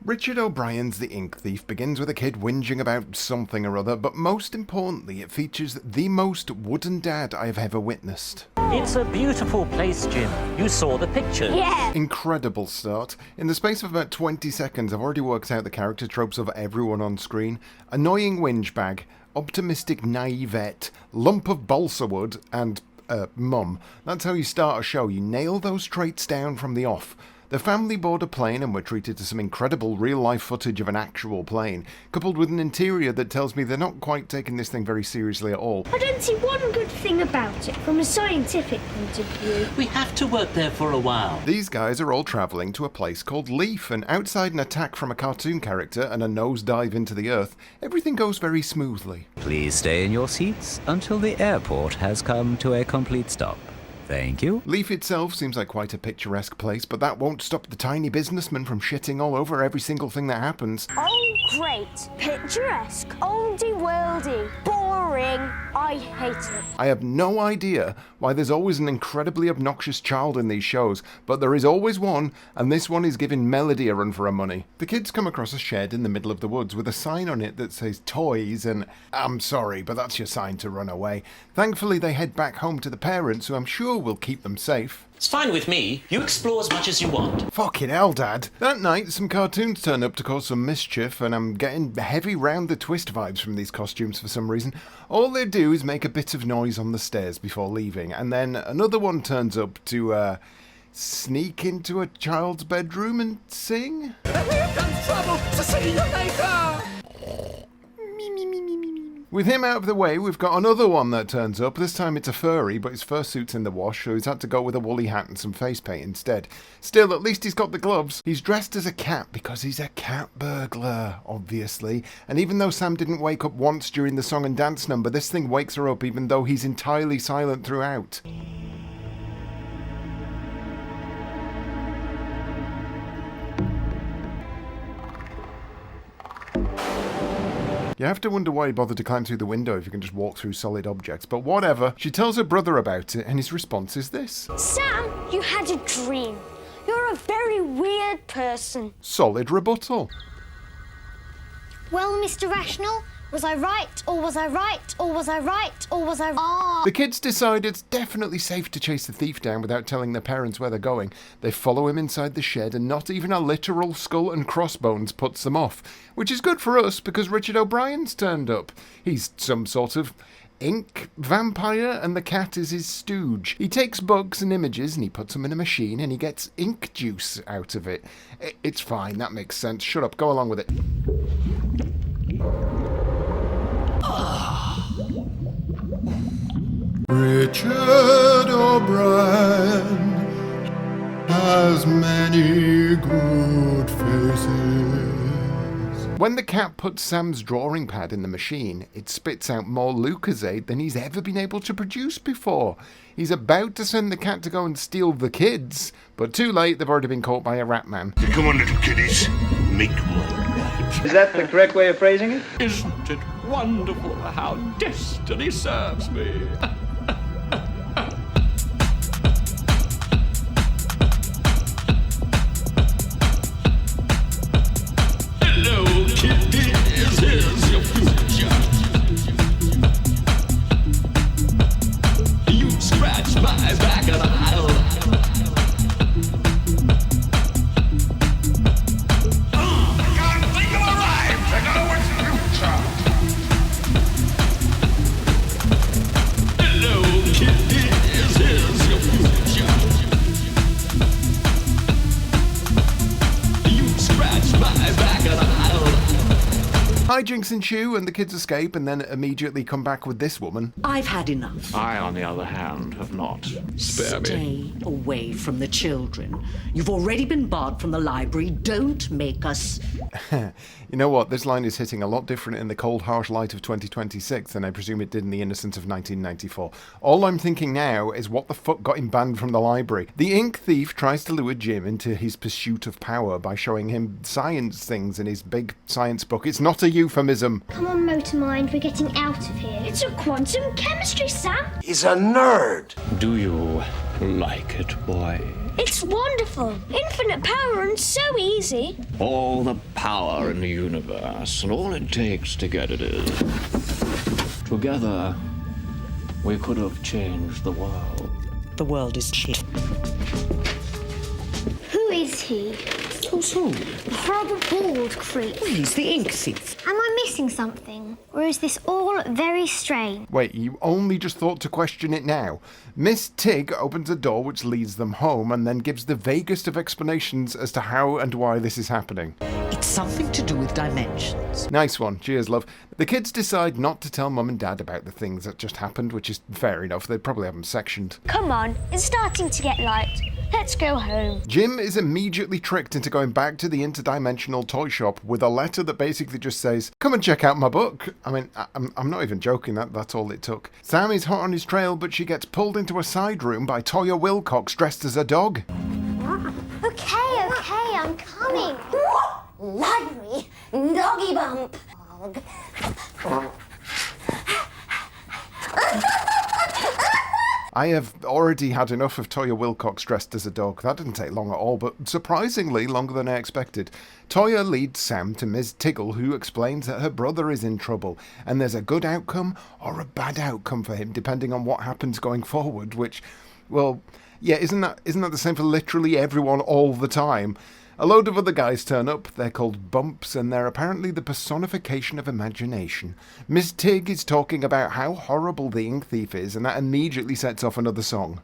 Richard O'Brien's The Ink Thief begins with a kid whinging about something or other, but most importantly it features the most wooden dad I have ever witnessed. It's a beautiful place, Jim. You saw the pictures. Yeah. Incredible start. In the space of about 20 seconds I've already worked out the character tropes of everyone on screen. Annoying whinge bag, optimistic naivette, lump of balsa wood, and mum. That's how you start a show. You nail those traits down from the off. The family board a plane and we're treated to some incredible real-life footage of an actual plane, coupled with an interior that tells me they're not quite taking this thing very seriously at all. I don't see one good thing about it from a scientific point of view. We have to work there for a while. These guys are all travelling to a place called Leaf, and outside an attack from a cartoon character and a nosedive into the earth, everything goes very smoothly. Please stay in your seats until the airport has come to a complete stop. Thank you. Leaf itself seems like quite a picturesque place, but that won't stop the tiny businessman from shitting all over every single thing that happens. Oh, great. Picturesque. Oldie-worldy. Boring. I hate it. I have no idea why there's always an incredibly obnoxious child in these shows, but there is always one, and this one is giving Melody a run for her money. The kids come across a shed in the middle of the woods with a sign on it that says toys and I'm sorry, but that's your sign to run away. Thankfully they head back home to the parents, who I'm sure will keep them safe. It's fine with me. You explore as much as you want. Fucking hell, Dad. That night, some cartoons turn up to cause some mischief, and I'm getting heavy round the twist vibes from these costumes for some reason. All they do is make a bit of noise on the stairs before leaving, and then another one turns up to, sneak into a child's bedroom and sing. We have done trouble to see you later! With him out of the way, we've got another one that turns up. This time it's a furry, but his fursuit's in the wash, so he's had to go with a woolly hat and some face paint instead. Still, at least he's got the gloves. He's dressed as a cat because he's a cat burglar, obviously. And even though Sam didn't wake up once during the song and dance number, this thing wakes her up even though he's entirely silent throughout. You have to wonder why he bothered to climb through the window if you can just walk through solid objects, but whatever. She tells her brother about it, and his response is this. Sam, you had a dream. You're a very weird person. Solid rebuttal. Well, Mr. Rational, was I right, or was I right, or was I right, or was I wrong? The kids decide it's definitely safe to chase the thief down without telling their parents where they're going. They follow him inside the shed, and not even a literal skull and crossbones puts them off. Which is good for us, because Richard O'Brien's turned up. He's some sort of ink vampire, and the cat is his stooge. He takes bugs and images, and he puts them in a machine, and he gets ink juice out of it. It's fine, that makes sense. Shut up, go along with it. Richard O'Brien has many good faces. When the cat puts Sam's drawing pad in the machine, it spits out more Lucozade than he's ever been able to produce before. He's about to send the cat to go and steal the kids, but too late, they've already been caught by a rat man. Come on, little kiddies, make one right. Is that the correct way of phrasing it? Isn't it wonderful how destiny serves me? Hello, kiddies, here's your future. You scratch my back and I'll Hijinks ensue and the kids escape and then immediately come back with this woman. I've had enough. I, on the other hand, have not. Spare me. Stay away from the children. You've already been barred from the library. Don't make us... You know what, this line is hitting a lot different in the cold, harsh light of 2026 than I presume it did in the innocence of 1994. All I'm thinking now is what the fuck got him banned from the library. The ink thief tries to lure Jim into his pursuit of power by showing him science things in his big science book. It's not a euphemism. Come on, Motormind, we're getting out of here. It's a quantum chemistry, Sam. He's a nerd. Do you like it, boy? It's wonderful. Infinite power and so easy. All the power in the universe, and all it takes to get it is... Together, we could have changed the world. The world is cheap. Who is he? Who's who? The horrible bald creep. He's the ink thief. Am I missing something? Or is this all very strange? Wait, you only just thought to question it now. Miss Tig opens a door which leads them home and then gives the vaguest of explanations as to how and why this is happening. It's something to do with dimensions. Nice one. Cheers, love. The kids decide not to tell Mum and Dad about the things that just happened, which is fair enough. They'd probably have them sectioned. Come on, it's starting to get light. Let's go home. Jim is immediately tricked into going back to the Interdimensional toy shop with a letter that basically just says, "Come and check out my book." I mean, I'm not even joking. That's all it took. Sam is hot on his trail, but she gets pulled into a side room by Toyah Willcox dressed as a dog. Okay, I'm coming. Like me, doggy bump. I have already had enough of Toyah Willcox dressed as a dog. That didn't take long at all, but surprisingly longer than I expected. Toyah leads Sam to Ms. Tiggle, who explains that her brother is in trouble, and there's a good outcome or a bad outcome for him, depending on what happens going forward, which, well, yeah, isn't that the same for literally everyone all the time? A load of other guys turn up. They're called Bumps, and they're apparently the personification of imagination. Miss Tig is talking about how horrible the ink thief is, and that immediately sets off another song.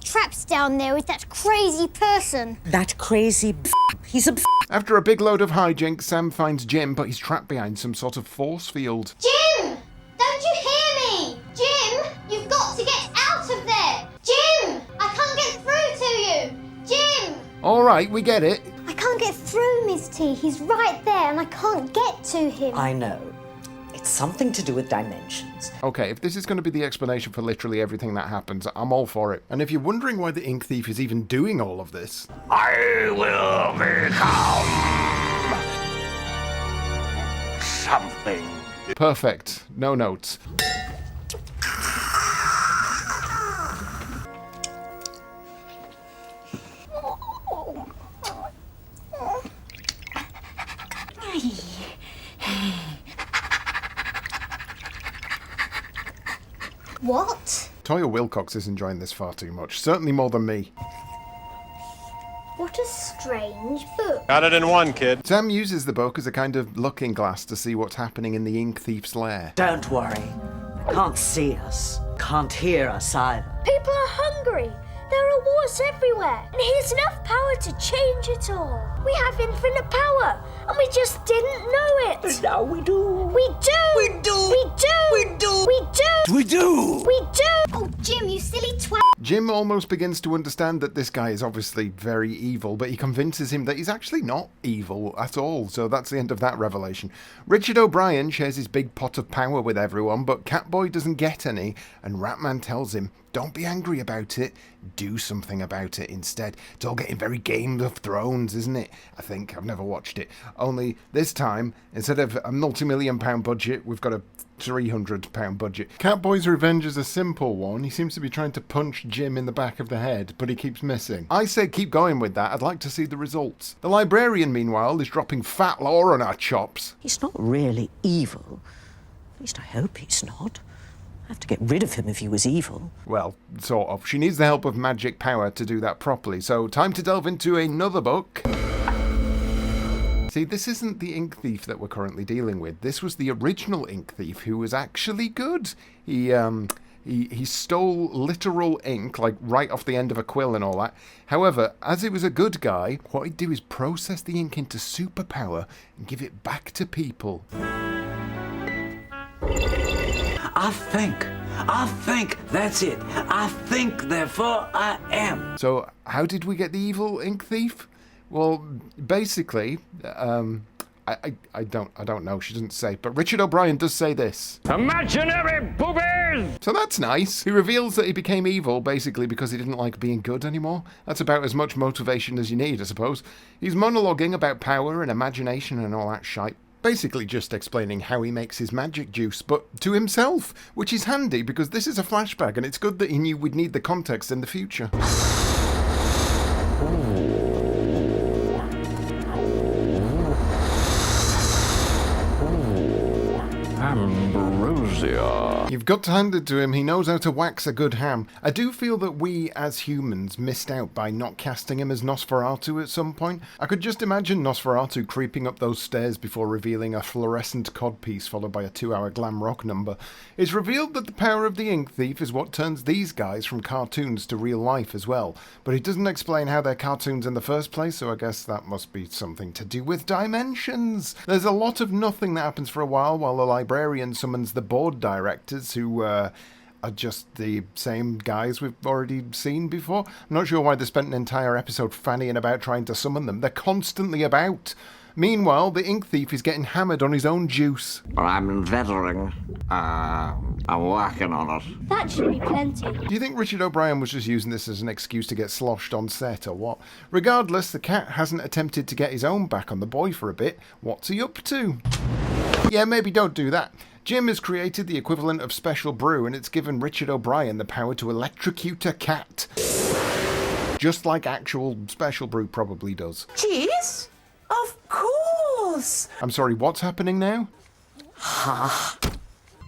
Trapped down there with that crazy person. That crazy he's a After a big load of hijinks, Sam finds Jim, but he's trapped behind some sort of force field. Jim! Don't you hear me? Jim, you've got to get out of there! Jim! I can't get through to you! Jim! Alright, we get it. I can't get through, Miss T. He's right there and I can't get to him. I know. It's something to do with dimensions. Okay, if this is going to be the explanation for literally everything that happens, I'm all for it. And if you're wondering why the ink thief is even doing all of this... I will become something. Perfect. No notes. What? Toyah Willcox is enjoying this far too much. Certainly more than me. What a strange book. Got it in one, kid. Sam uses the book as a kind of looking glass to see what's happening in the ink thief's lair. Don't worry. They can't see us. Can't hear us either. People are hungry. There are wars everywhere. And he has enough power to change it all. We have infinite power. And we just didn't know it. And now we do. We do. We do. We do. We do. We do. We do. We do. Oh, Jim, you silly twat. Jim almost begins to understand that this guy is obviously very evil, but he convinces him that he's actually not evil at all, so that's the end of that revelation. Richard O'Brien shares his big pot of power with everyone, but Catboy doesn't get any, and Ratman tells him, don't be angry about it, do something about it instead. It's all getting very Game of Thrones, isn't it? I think. I've never watched it. Only this time, instead of a multi-million-pound budget, we've got a £300 budget. Catboy's revenge is a simple one. He seems to be trying to punch Jim in the back of the head, but he keeps missing. I say keep going with that. I'd like to see the results. The librarian, meanwhile, is dropping fat lore on our chops. He's not really evil. At least I hope he's not. I'd have to get rid of him if he was evil. Well, sort of. She needs the help of magic power to do that properly, so time to delve into another book. See, this isn't the ink thief that we're currently dealing with. This was the original ink thief who was actually good. He He stole literal ink, like right off the end of a quill and all that. However, as he was a good guy, what he'd do is process the ink into superpower and give it back to people. I think, that's it. I think, therefore I am. So, how did we get the evil ink thief? Well, basically, I don't know, she doesn't say, but Richard O'Brien does say this. Imaginary boobies! So that's nice. He reveals that he became evil, basically, because he didn't like being good anymore. That's about as much motivation as you need, I suppose. He's monologuing about power and imagination and all that shite. Basically just explaining how he makes his magic juice, but to himself, which is handy because this is a flashback and it's good that he knew we'd need the context in the future. Ambrosia. You've got to hand it to him, he knows how to wax a good ham. I do feel that we, as humans, missed out by not casting him as Nosferatu at some point. I could just imagine Nosferatu creeping up those stairs before revealing a fluorescent codpiece followed by a 2-hour glam rock number. It's revealed that the power of the ink thief is what turns these guys from cartoons to real life as well, but it doesn't explain how they're cartoons in the first place, so I guess that must be something to do with dimensions. There's a lot of nothing that happens for a while the librarian summons the board directors, who are just the same guys we've already seen before. I'm not sure why they spent an entire episode fannying about trying to summon them. They're constantly about. Meanwhile, the ink thief is getting hammered on his own juice. I'm endeavouring. I'm working on it. That should be plenty. Do you think Richard O'Brien was just using this as an excuse to get sloshed on set, or what? Regardless, the cat hasn't attempted to get his own back on the boy for a bit. What's he up to? Yeah, maybe don't do that. Jim has created the equivalent of special brew, and it's given Richard O'Brien the power to electrocute a cat. Just like actual special brew probably does. Cheese? Of course! I'm sorry, what's happening now?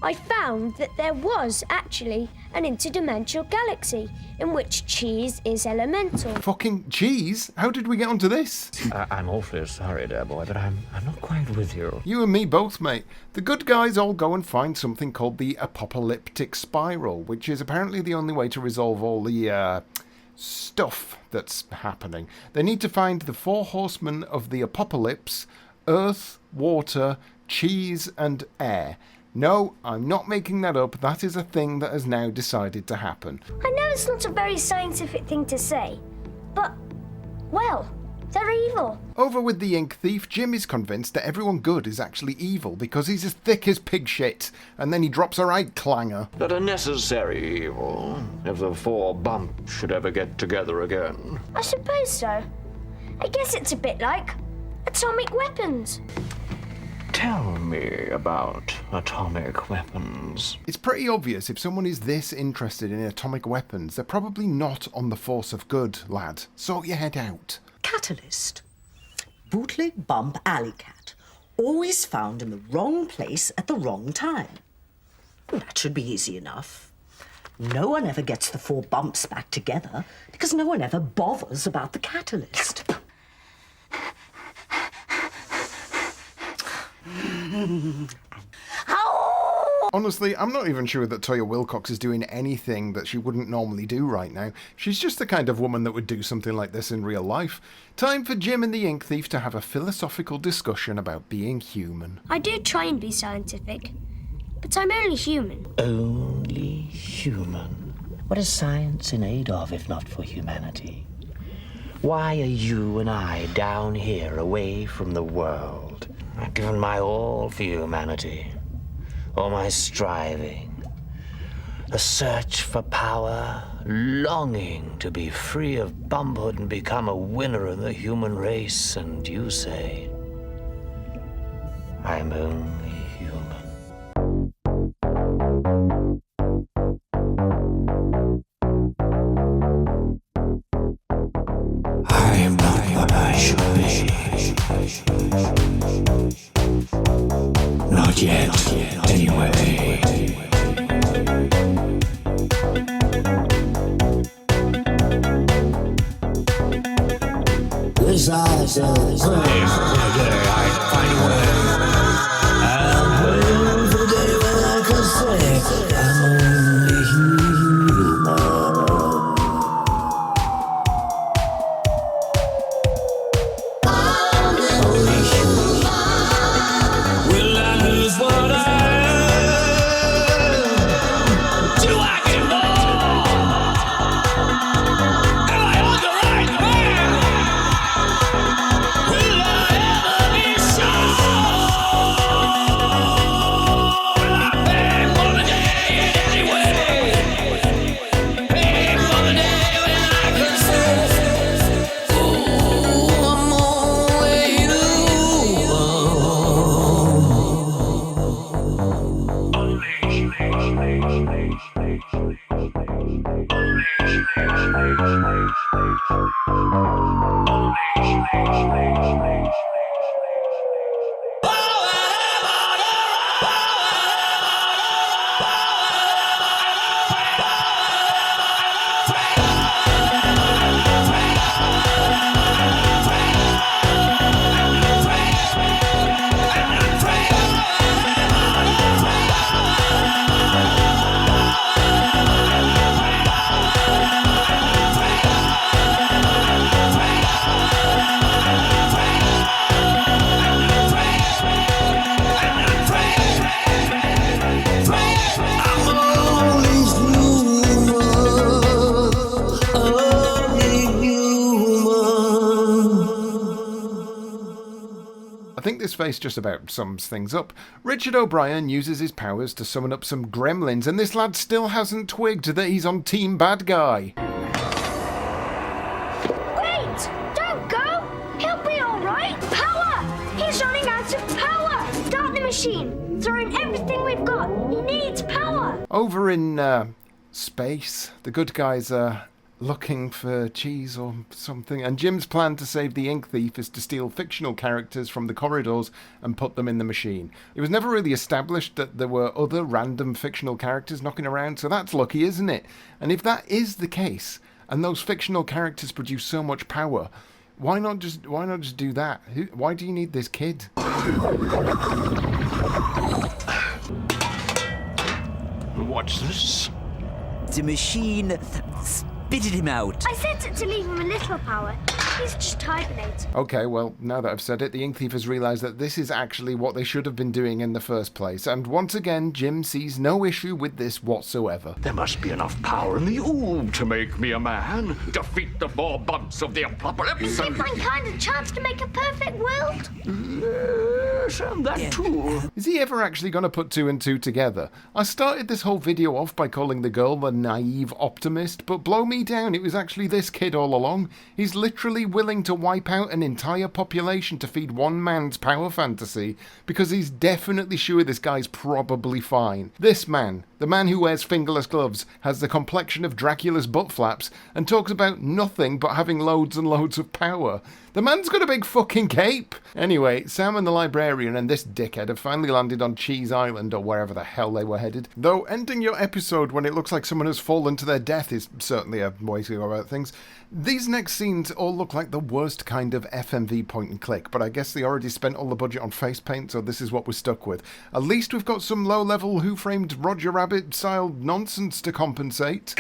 I found that there was actually an interdimensional galaxy in which cheese is elemental. Fucking cheese? How did we get onto this? I'm awfully sorry, dear boy, but I'm not quite with you. You and me both, mate. The good guys all go and find something called the apocalyptic spiral, which is apparently the only way to resolve all the, stuff that's happening. They need to find the 4 horsemen of the apocalypse: earth, water, cheese, and air. No, I'm not making that up. That is a thing that has now decided to happen. I know it's not a very scientific thing to say, but, well, they're evil. Over with the ink thief, Jim is convinced that everyone good is actually evil because he's as thick as pig shit, and then he drops a right clanger. That a necessary evil, if the 4 bumps should ever get together again. I suppose so. I guess it's a bit like atomic weapons. Tell me about atomic weapons. It's pretty obvious if someone is this interested in atomic weapons, they're probably not on the force of good, lad. Sort your head out. Catalyst. Bootleg bump alley cat. Always found in the wrong place at the wrong time. That should be easy enough. No one ever gets the 4 bumps back together because no one ever bothers about the catalyst. Honestly, I'm not even sure that Toyah Willcox is doing anything that she wouldn't normally do right now. She's just the kind of woman that would do something like this in real life. Time for Jim and the ink thief to have a philosophical discussion about being human. I do try and be scientific, but I'm only human. Only human. What is science in aid of if not for humanity? Why are you and I down here away from the world? I've given my all for humanity. All my striving. A search for power, longing to be free of bumphood and become a winner of the human race. And you say, I'm only human. I am not what I should be. Not yet, anyway. This eyes are I find a way. I'm waiting for the day when I can say I'm only human. think this face just about sums things up. Richard O'Brien uses his powers to summon up some gremlins, and this lad still hasn't twigged that he's on Team Bad Guy. Wait! Don't go! He'll be alright! Power! He's running out of power! Start the machine! Throwing everything we've got! He needs power! Over in space, the good guys are looking for cheese or something, and Jim's plan to save the ink thief is to steal fictional characters from the corridors and put them in the machine. It was never really established that there were other random fictional characters knocking around, so that's lucky, isn't it? And if that is the case, and those fictional characters produce so much power, why not just do that? Why do you need this kid? What's this? The machine spitted him out. I set it to leave him a little power. He's just hibernating. Okay, well, now that I've said it, the ink thief has realised that this is actually what they should have been doing in the first place, and once again, Jim sees no issue with this whatsoever. There must be enough power in the oob to make me a man. Defeat the 4 bumps of the apocalypse. Give mankind a chance to make a perfect world. Yes, and that too. Is he ever actually going to put 2 and 2 together? I started this whole video off by calling the girl the naive optimist, but blow me down, it was actually this kid all along. He's literally willing to wipe out an entire population to feed one man's power fantasy, because he's definitely sure this guy's probably fine. This man, the man who wears fingerless gloves, has the complexion of Dracula's butt flaps, and talks about nothing but having loads and loads of power. The man's got a big fucking cape! Anyway, Sam and the librarian and this dickhead have finally landed on Cheese Island, or wherever the hell they were headed. Though ending your episode when it looks like someone has fallen to their death is certainly a way to go about things. These next scenes all look like the worst kind of FMV point and click, but I guess they already spent all the budget on face paint, so this is what we're stuck with. At least we've got some low-level Who Framed Roger Rabbit-style nonsense to compensate.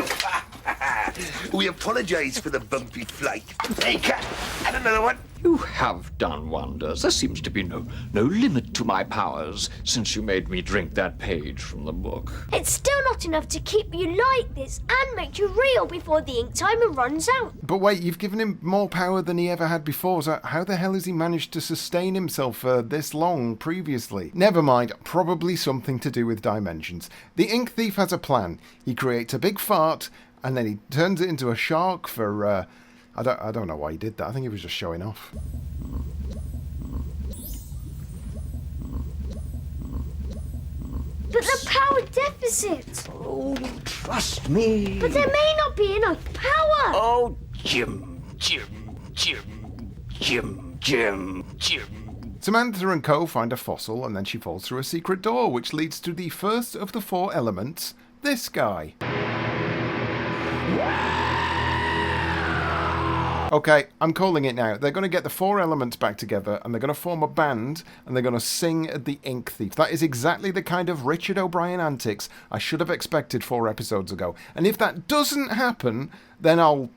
We apologise for the bumpy flight. Hey, cat, and another one. You have done wonders. There seems to be no limit to my powers since you made me drink that page from the book. It's still not enough to keep you like this and make you real before the ink timer runs out. But wait, you've given him more power than he ever had before, so how the hell has he managed to sustain himself for this long previously? Never mind, probably something to do with dimensions. The ink thief has a plan. He creates a big fart, and then he turns it into a shark for, I don't know why he did that. I think he was just showing off. But the power deficit. Oh, trust me. But there may not be enough power. Oh, Jim. Samantha and Co. find a fossil, and then she falls through a secret door, which leads to the first of the 4 elements, this guy. Okay, I'm calling it now. They're going to get the 4 elements back together, and they're going to form a band, and they're going to sing at the Ink Thief. That is exactly the kind of Richard O'Brien antics I should have expected 4 episodes ago. And if that doesn't happen, then I'll...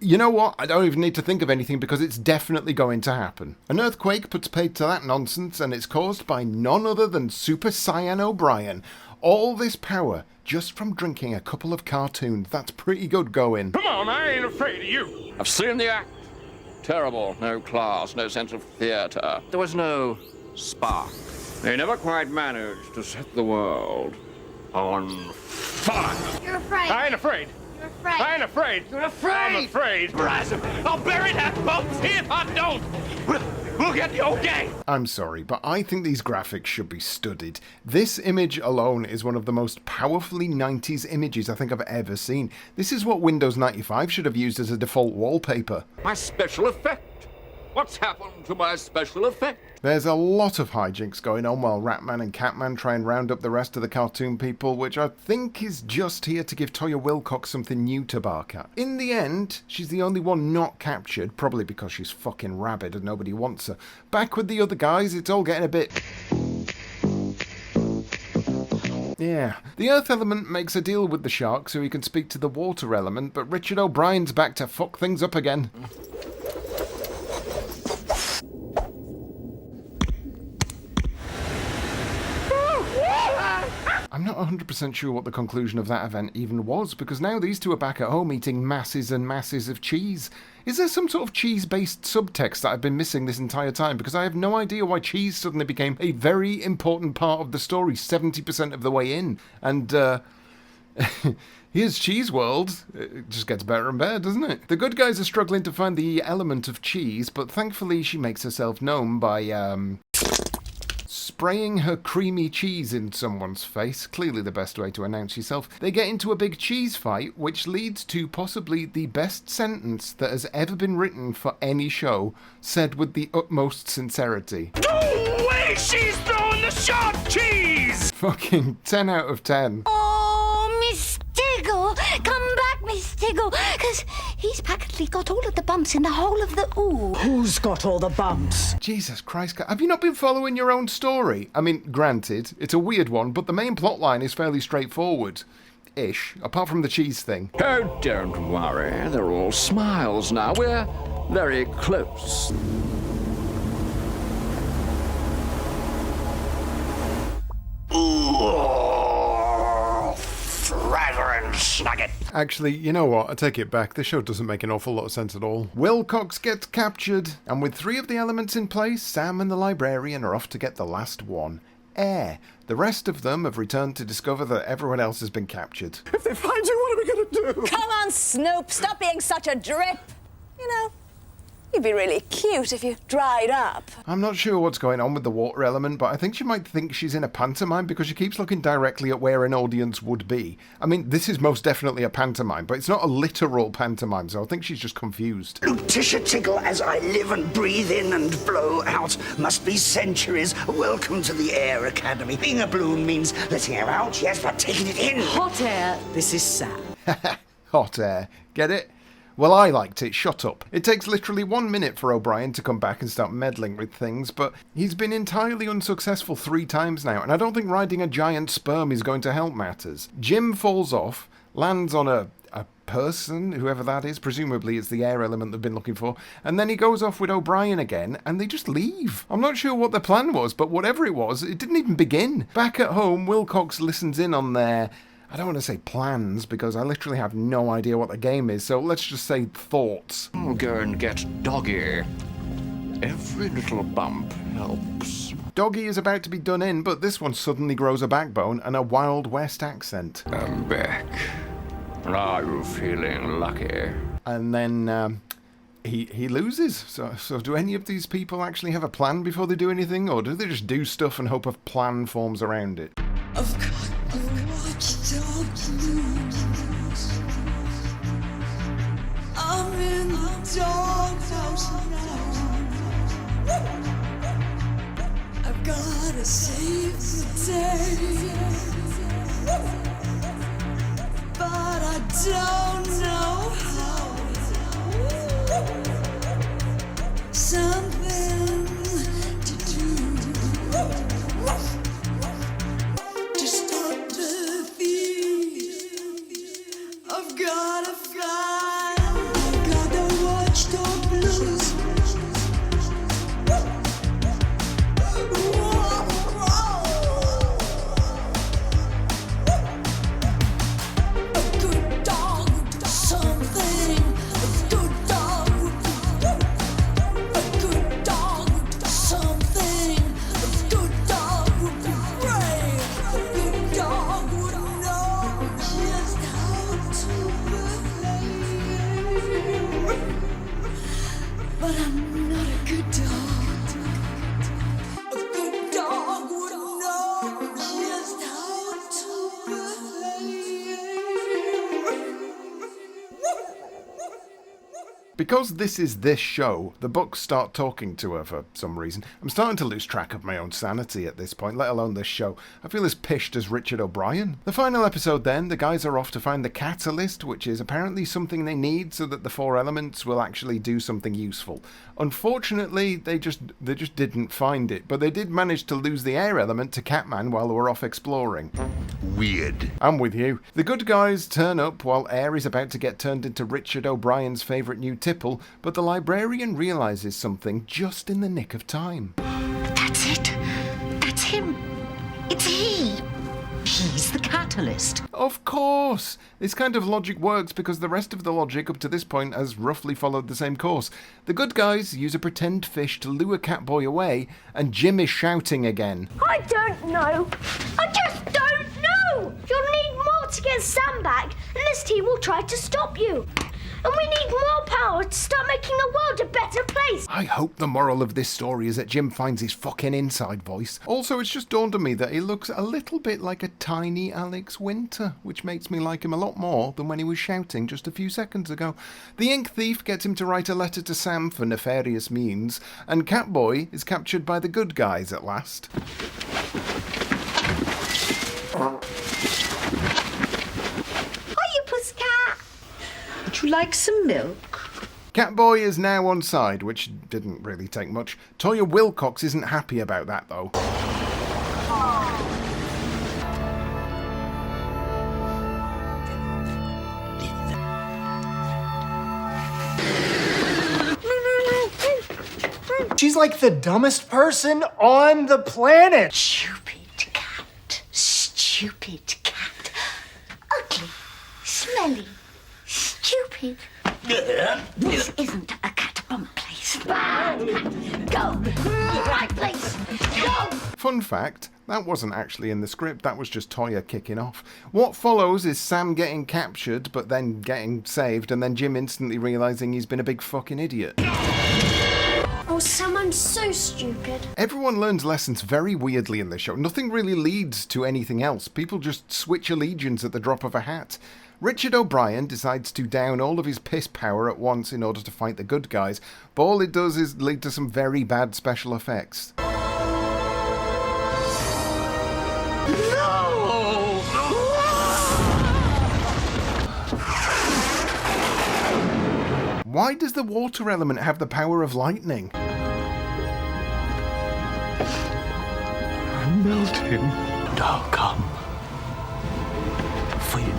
You know what? I don't even need to think of anything, because it's definitely going to happen. An earthquake puts paid to that nonsense, and it's caused by none other than Super Saiyan O'Brien. All this power just from drinking a couple of cartoons. That's pretty good going. Come on, I ain't afraid of you. I've seen the act. Terrible. No class, no sense of theatre. There was no spark. They never quite managed to set the world on fire. You're afraid. I ain't afraid. You're afraid. I ain't afraid. You're afraid. I'm afraid. Brazen. I'll bury that bump. See if I don't. We'll get the okay. I'm sorry, but I think these graphics should be studied. This image alone is one of the most powerfully 90s images I think I've ever seen. This is what Windows 95 should have used as a default wallpaper. My special effect. What's happened to my special effect? There's a lot of hijinks going on while Ratman and Catman try and round up the rest of the cartoon people, which I think is just here to give Toyah Willcox something new to bark at. In the end, she's the only one not captured, probably because she's fucking rabid and nobody wants her. Back with the other guys, it's all getting a bit... Yeah. The earth element makes a deal with the shark so he can speak to the water element, but Richard O'Brien's back to fuck things up again. I'm not 100% sure what the conclusion of that event even was, because now these two are back at home eating masses and masses of cheese. Is there some sort of cheese-based subtext that I've been missing this entire time? Because I have no idea why cheese suddenly became a very important part of the story 70% of the way in. And, here's Cheese World. It just gets better and better, doesn't it? The good guys are struggling to find the element of cheese, but thankfully she makes herself known by, spraying her creamy cheese in someone's face. Clearly the best way to announce yourself. They get into a big cheese fight, which leads to possibly the best sentence that has ever been written for any show, said with the utmost sincerity. No way she's throwing the sharp cheese! Fucking 10 out of 10. Oh, Miss Diggle, come back, Miss Diggle, because he's practically got all of the bumps in the whole of the ooh. Who's got all the bumps? Jesus Christ, have you not been following your own story? I mean, granted, it's a weird one, but the main plot line is fairly straightforward. Ish, apart from the cheese thing. Oh, don't worry. They're all smiles now. We're very close. Reverend Nugget. Actually, you know what? I take it back. This show doesn't make an awful lot of sense at all. Willcox gets captured, and with 3 of the elements in place, Sam and the librarian are off to get the last one. Air. The rest of them have returned to discover that everyone else has been captured. If they find you, what are we going to do? Come on, Snoop, stop being such a drip. You know, you'd be really cute if you dried up. I'm not sure what's going on with the water element, but I think she might think she's in a pantomime because she keeps looking directly at where an audience would be. I mean, this is most definitely a pantomime, but it's not a literal pantomime, so I think she's just confused. Lutetia Tickle, as I live and breathe in and blow out, must be centuries. Welcome to the Air Academy. Being a balloon means letting air out, yes, but taking it in. Hot air. This is Sam. Hot air. Get it? Well, I liked it. Shut up. It takes literally 1 minute for O'Brien to come back and start meddling with things, but he's been entirely unsuccessful 3 times now, and I don't think riding a giant sperm is going to help matters. Jim falls off, lands on a person, whoever that is, presumably it's the air element they've been looking for, and then he goes off with O'Brien again, and they just leave. I'm not sure what their plan was, but whatever it was, it didn't even begin. Back at home, Willcox listens in on their... I don't want to say plans, because I literally have no idea what the game is, so let's just say thoughts. I'll go and get Doggy. Every little bump helps. Doggy is about to be done in, but this one suddenly grows a backbone and a Wild West accent. I'm back. Are you feeling lucky? And then he loses. So do any of these people actually have a plan before they do anything, or do they just do stuff and hope a plan forms around it? I've got the watchdog blues. I'm in the doghouse now. I've gotta save the day, but I don't know how. Something to do. Just stop the thief. I've got the watchdog blues. A good dog would do something. A good dog would do. A good dog would do something. A good dog would be brave. A good dog would know just how to behave. But I'm not a good dog. A good dog would know just how to behave. Because this is this show, the books start talking to her for some reason. I'm starting to lose track of my own sanity at this point, let alone this show. I feel as pished as Richard O'Brien. The final episode then, the guys are off to find the catalyst, which is apparently something they need so that the 4 elements will actually do something useful. Unfortunately, they just didn't find it, but they did manage to lose the air element to Catman while they were off exploring. Weird. I'm with you. The good guys turn up while Air is about to get turned into Richard O'Brien's favourite new tipple, but the librarian realises something just in the nick of time. That's it. That's him. It's he. he's the catalyst. Of course! This kind of logic works because the rest of the logic up to this point has roughly followed the same course. The good guys use a pretend fish to lure Catboy away, and Jim is shouting again. I don't know. I just don't know. You'll need more to get Sam back, and this team will try to stop you. And we need more power to start making the world a better place. I hope the moral of this story is that Jim finds his fucking inside voice. Also, it's just dawned on me that he looks a little bit like a tiny Alex Winter, which makes me like him a lot more than when he was shouting just a few seconds ago. The ink thief gets him to write a letter to Sam for nefarious means, and Catboy is captured by the good guys at last. Hiya, Pussycat. Would you like some milk? Catboy is now on side, which didn't really take much. Toyah Willcox isn't happy about that, though. She's like the dumbest person on the planet. Stupid cat. Stupid cat. Ugly. Smelly. Stupid. This isn't a cat bomb place. Bad cat. Go. Right place. Go. Fun fact, that wasn't actually in the script, that was just Toyah kicking off. What follows is Sam getting captured, but then getting saved, and then Jim instantly realising he's been a big fucking idiot. Oh, Sam, I'm so stupid. Everyone learns lessons very weirdly in this show. Nothing really leads to anything else. People just switch allegiance at the drop of a hat. Richard O'Brien decides to down all of his piss power at once in order to fight the good guys, but all it does is lead to some very bad special effects. Why does the water element have the power of lightning? I'm melting. And I'll come for you.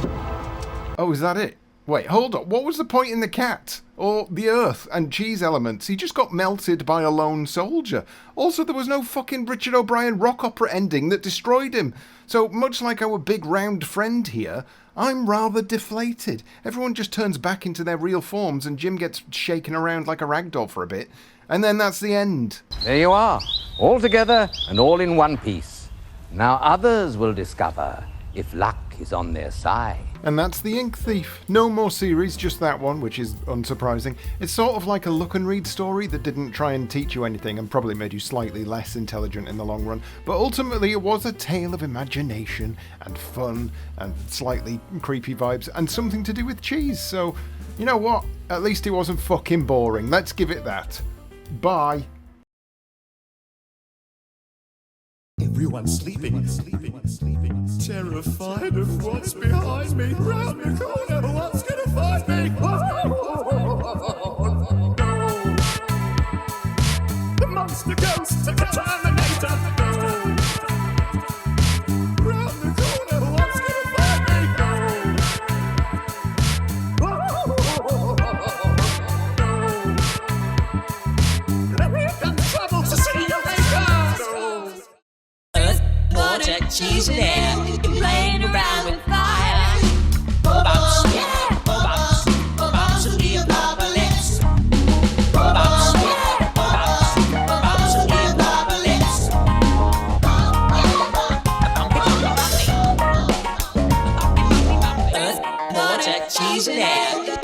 Oh, is that it? Wait, hold on. What was the point in the cat? Or the earth and cheese elements? He just got melted by a lone soldier. Also, there was no fucking Richard O'Brien rock opera ending that destroyed him. So, much like our big round friend here, I'm rather deflated. Everyone just turns back into their real forms and Jim gets shaken around like a ragdoll for a bit. And then that's the end. There you are, all together and all in one piece. Now others will discover if luck is on their side. And that's The Ink Thief. No more series, just that one, which is unsurprising. It's sort of like a look and read story that didn't try and teach you anything and probably made you slightly less intelligent in the long run, but ultimately it was a tale of imagination and fun and slightly creepy vibes and something to do with cheese, so you know what? At least it wasn't fucking boring. Let's give it that. Bye. Everyone's sleeping, terrified of what's behind me. Round the corner, what's gonna find me? The monster ghost, the Terminator. Round the corner, what's gonna find me? We've got trouble to see you later. Water, cheese, lair. You're playing around with fire. Robots, yeah, robots. Robots of the apocalypse. Robots, yeah, robots. Robots of the apocalypse. Earth, water, cheese, lair.